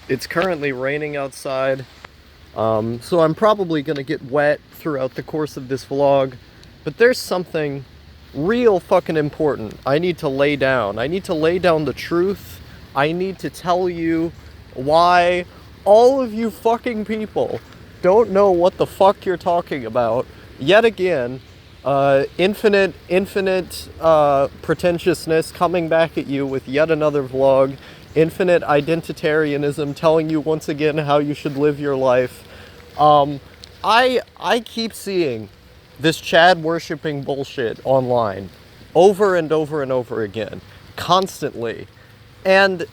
It's currently raining outside, so I'm probably gonna get wet throughout the course of this vlog. But there's something real fucking important I need to lay down. I need to lay down the truth. I need to tell you why all of you fucking people don't know what the fuck you're talking about. Yet again, infinite pretentiousness coming back at you with yet another vlog. Infinite identitarianism telling you once again how you should live your life. I keep seeing this Chad worshipping bullshit online over and over and over again, constantly. And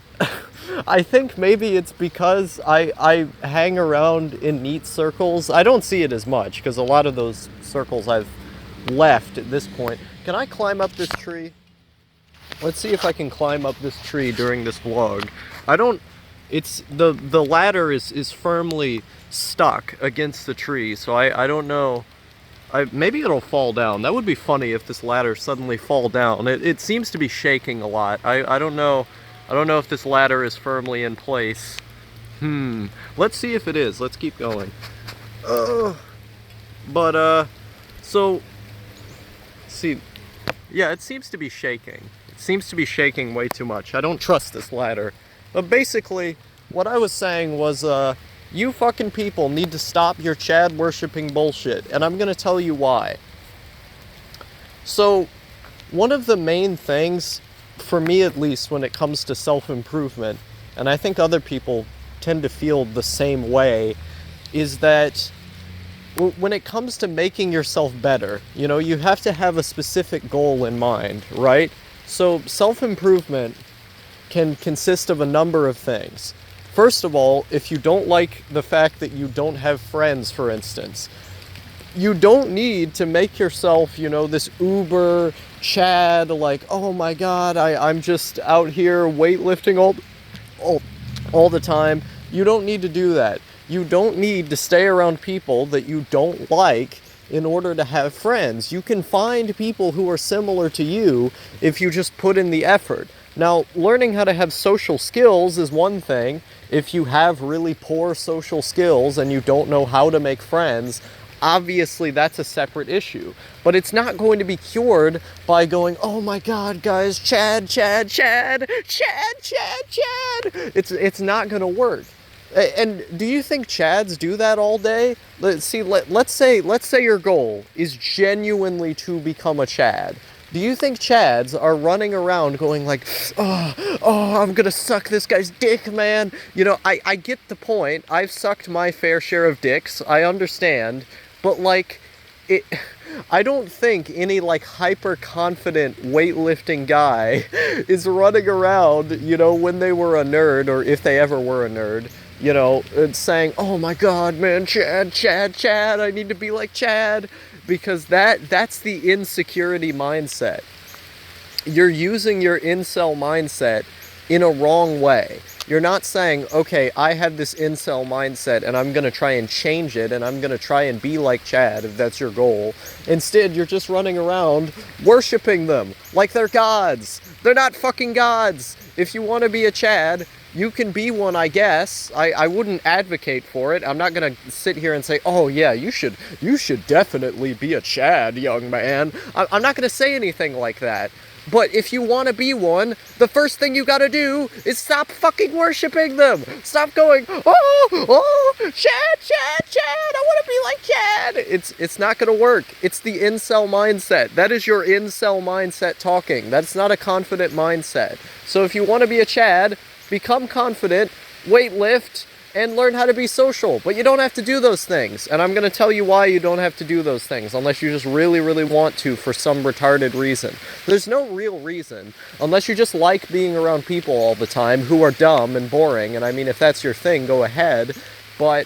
I think maybe it's because I hang around in neat circles. I don't see it as much because a lot of those circles I've left at this point. Can I climb up this tree? Let's see if I can climb up this tree during this vlog. I don't. It's the ladder is firmly stuck against the tree, so I don't know. Maybe it'll fall down. That would be funny if this ladder suddenly fall down. It seems to be shaking a lot. I don't know. I don't know if this ladder is firmly in place. Let's see if it is. Let's keep going. So, see, yeah, it seems to be shaking. It seems to be shaking way too much. I don't trust this ladder. But basically, what I was saying was, you fucking people need to stop your Chad worshipping bullshit, and I'm gonna tell you why. So, one of the main things, for me at least, when it comes to self-improvement, and I think other people tend to feel the same way, is that when it comes to making yourself better, you have to have a specific goal in mind, right? So self-improvement can consist of a number of things. First of all, if you don't like the fact that you don't have friends, for instance, you don't need to make yourself, this uber Chad, like, oh my god, I'm just out here weightlifting all the time. You don't need to do that. You don't need to stay around people that you don't like in order to have friends. You can find people who are similar to you if you just put in the effort. Now, learning how to have social skills is one thing. If you have really poor social skills and you don't know how to make friends, obviously that's a separate issue. But it's not going to be cured by going, oh my god, guys, Chad, Chad, Chad, Chad, Chad, Chad. It's not going to work. And do you think Chads do that all day? Let's say your goal is genuinely to become a Chad. Do you think Chads are running around going like, I'm gonna suck this guy's dick, man? I get the point. I've sucked my fair share of dicks. I understand. But like, it, I don't think any like hyper confident weightlifting guy is running around, when they were a nerd, or if they ever were a nerd, saying, oh my god, man, Chad, Chad, Chad, I need to be like Chad. Because that's the insecurity mindset. You're using your incel mindset in a wrong way. You're not saying, okay, I have this incel mindset and I'm going to try and change it and I'm going to try and be like Chad, if that's your goal. Instead, you're just running around worshiping them like they're gods. They're not fucking gods. If you want to be a Chad, you can be one, I guess. I wouldn't advocate for it. I'm not gonna sit here and say, oh yeah, you should definitely be a Chad, young man. I'm not gonna say anything like that. But if you want to be one, the first thing you gotta do is stop fucking worshiping them. Stop going, Chad, Chad, Chad, I want to be like Chad. It's not gonna work. It's the incel mindset. That is your incel mindset talking. That's not a confident mindset. So if you want to be a Chad, become confident, weightlift, and learn how to be social. But you don't have to do those things. And I'm going to tell you why you don't have to do those things, unless you just really, really want to for some retarded reason. There's no real reason, unless you just like being around people all the time who are dumb and boring. And I mean, if that's your thing, go ahead. But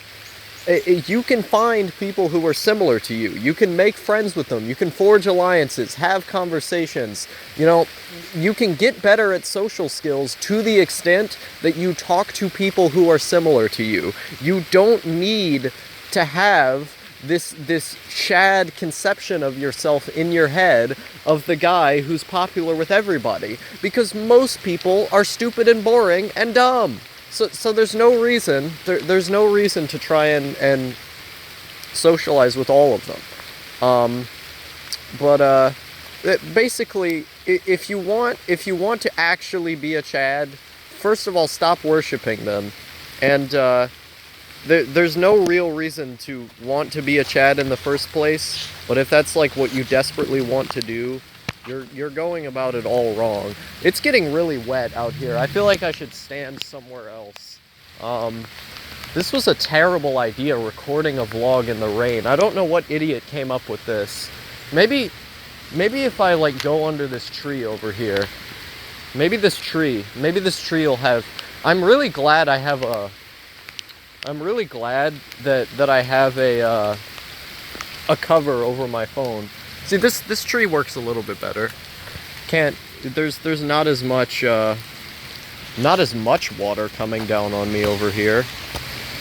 you can find people who are similar to you. You can make friends with them. You can forge alliances, have conversations. You can get better at social skills to the extent that you talk to people who are similar to you. You don't need to have this Chad conception of yourself in your head of the guy who's popular with everybody, because most people are stupid and boring and dumb. So there's no reason there's no reason to try and socialize with all of them. But basically, if you want to actually be a Chad, first of all, stop worshiping them, and there's no real reason to want to be a Chad in the first place. But if that's like what you desperately want to do, you're going about it all wrong. It's getting really wet out here. I feel like I should stand somewhere else. This was a terrible idea, recording a vlog in the rain. I don't know what idiot came up with this. Maybe if I like go under this tree over here, maybe this tree will have. I'm really glad I have a. I'm really glad that I have a cover over my phone. See, this tree works a little bit better. There's not as much water coming down on me over here.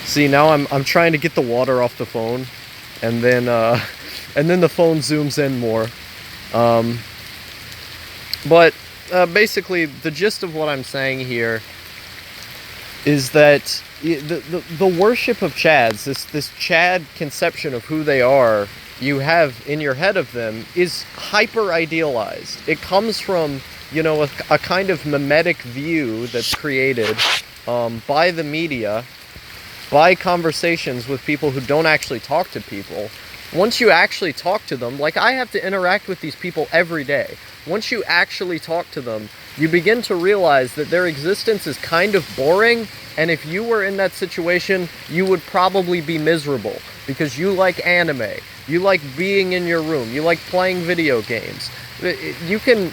See, now I'm trying to get the water off the phone, and then the phone zooms in more. But basically, the gist of what I'm saying here is that the worship of Chads, this Chad conception of who they are, you have in your head of them, is hyper idealized. It comes from, a kind of mimetic view that's created by the media, by conversations with people who don't actually talk to people. Once you actually talk to them, like I have to interact with these people every day. Once you actually talk to them, you begin to realize that their existence is kind of boring, and if you were in that situation, you would probably be miserable, because you like anime, you like being in your room, you like playing video games. You can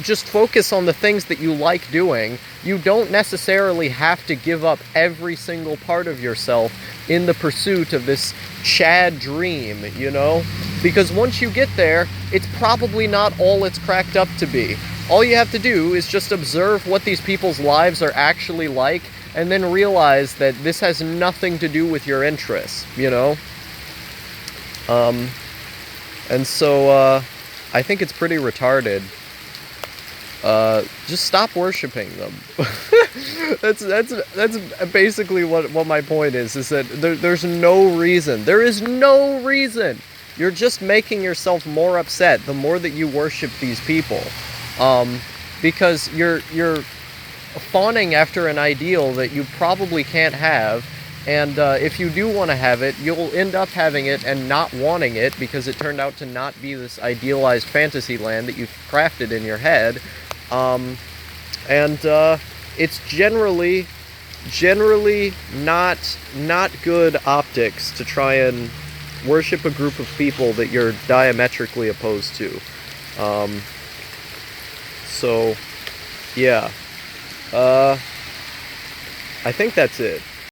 just focus on the things that you like doing. You don't necessarily have to give up every single part of yourself in the pursuit of this Chad dream, Because once you get there, it's probably not all it's cracked up to be. All you have to do is just observe what these people's lives are actually like, and then realize that this has nothing to do with your interests, And so, I think it's pretty retarded. Just stop worshiping them. That's basically what my point is that there's no reason. There is no reason. You're just making yourself more upset the more that you worship these people. Because you're fawning after an ideal that you probably can't have. And if you do want to have it, you'll end up having it and not wanting it because it turned out to not be this idealized fantasy land that you've crafted in your head. It's generally not good optics to try and worship a group of people that you're diametrically opposed to. So, yeah. I think that's it.